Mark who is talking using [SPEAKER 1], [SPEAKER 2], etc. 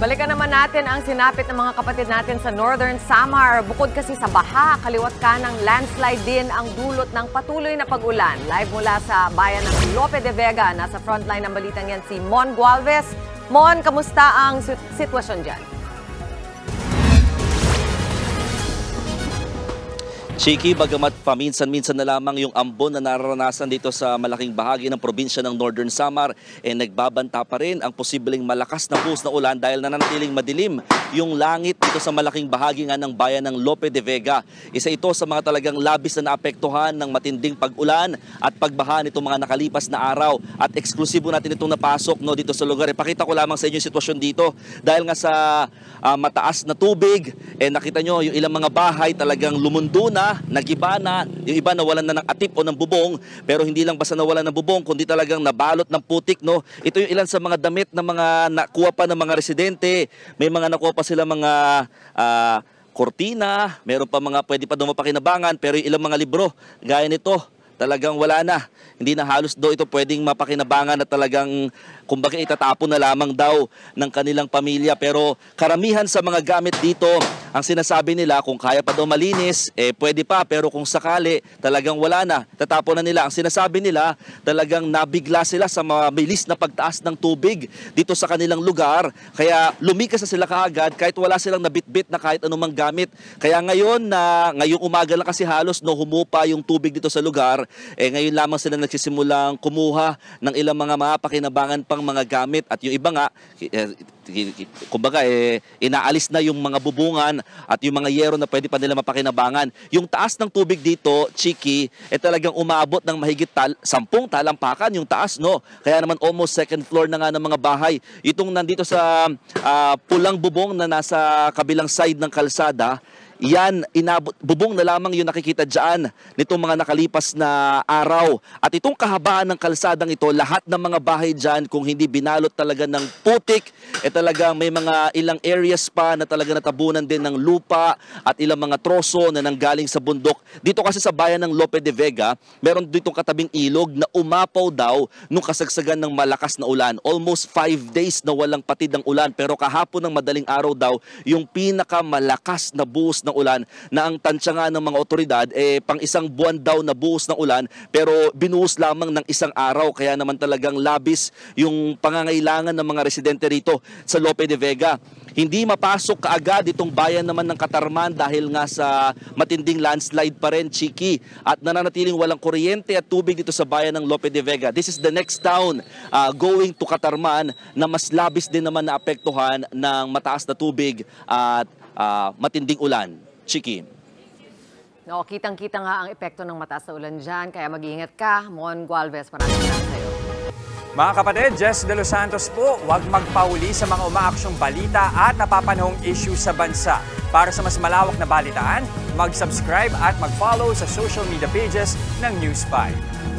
[SPEAKER 1] Balikan naman natin ang sinapit ng mga kapatid natin sa Northern Samar. Bukod kasi sa baha, kaliwat kanang landslide din ang dulot ng patuloy na pag-ulan. Live mula sa bayan ng Lope de Vega, nasa frontline ng balitang yan si Mon Gualvez. Mon, kamusta ang sitwasyon dyan?
[SPEAKER 2] Chiki, bagamat paminsan-minsan na lamang yung ambon na nararanasan dito sa malaking bahagi ng probinsya ng Northern Samar, nagbabanta pa rin ang posibleng malakas na buhos na ulan dahil nananatiling madilim yung langit dito sa malaking bahagi nga ng bayan ng Lope de Vega. Isa ito sa mga talagang labis na naapektuhan ng matinding pag-ulan at pagbaha nitong mga nakalipas na araw. At eksklusibo natin itong napasok dito sa lugar. Ipakita ko lamang sa inyo yung sitwasyon dito dahil nga sa mataas na tubig, nakita nyo yung ilang mga bahay talagang lumundo na, nagiba na, yung iba nawalan na ng atip o ng bubong, pero hindi lang basta nawalan ng bubong, kundi talagang nabalot ng putik. Ito yung ilan sa mga damit na mga nakuha pa ng mga residente. May mga nakuha pa sila mga kortina, meron pa mga pwede pa dumapakinabangan, pero yung ilang mga libro, gaya nito, talagang wala na. Hindi na halos ito pwedeng mapakinabangan at talagang kumbaga itatapon na lamang daw ng kanilang pamilya. Pero karamihan sa mga gamit dito, ang sinasabi nila kung kaya pa daw malinis, pwede pa, pero kung sakali talagang wala na, tatapon na nila. Ang sinasabi nila, talagang nabigla sila sa mabilis na pagtaas ng tubig dito sa kanilang lugar. Kaya lumikas na sila kaagad kahit wala silang nabitbit na kahit anumang gamit. Kaya ngayong umaga lang kasi halos humupa yung tubig dito sa lugar, ngayon lamang sila nagsisimulang kumuha ng ilang mga mapakinabangan pang mga gamit at yung iba nga kumbaga inaalis na yung mga bubungan at yung mga yero na pwede pa nila mapakinabangan. Yung taas ng tubig dito, Chiki, talagang umabot ng mahigit 10 talampakan yung taas, Kaya naman almost second floor na nga ng mga bahay. Itong nandito sa pulang bubong na nasa kabilang side ng kalsada, yan, bubong na lamang yung nakikita dyan nitong mga nakalipas na araw. At itong kahabaan ng kalsadang ito, lahat ng mga bahay dyan, kung hindi binalot talaga ng putik, talagang may mga ilang areas pa na talaga natabunan din ng lupa at ilang mga troso na nanggaling sa bundok. Dito kasi sa bayan ng Lope de Vega, meron ditong katabing ilog na umapaw daw nung kasagsagan ng malakas na ulan. Almost 5 days na walang patid ng ulan, pero kahapon ng madaling araw daw, yung pinakamalakas na buhos ng ulan na ang tansya nga ng mga otoridad pang isang buwan daw na buhos ng ulan, pero binuhos lamang ng isang araw. Kaya naman talagang labis yung pangangailangan ng mga residente rito sa Lope de Vega. Hindi mapasok kaagad itong bayan naman ng Katarman dahil nga sa matinding landslide pa rin, Chiki, at nananatiling walang kuryente at tubig dito sa bayan ng Lope de Vega. This is the next town going to Katarman na mas labis din naman na apektuhan ng mataas na tubig at matinding ulan. Chiki.
[SPEAKER 1] Kitang-kita nga ang epekto ng mataas na ulan dyan, kaya mag-iingat ka. Mon Gualvez, maraming salamat sa'yo.
[SPEAKER 3] Mga kapatid, Jess De Los Santos po, huwag magpahuli sa mga umaaksyong balita at napapanahong issue sa bansa. Para sa mas malawak na balitaan, mag-subscribe at mag-follow sa social media pages ng News 5.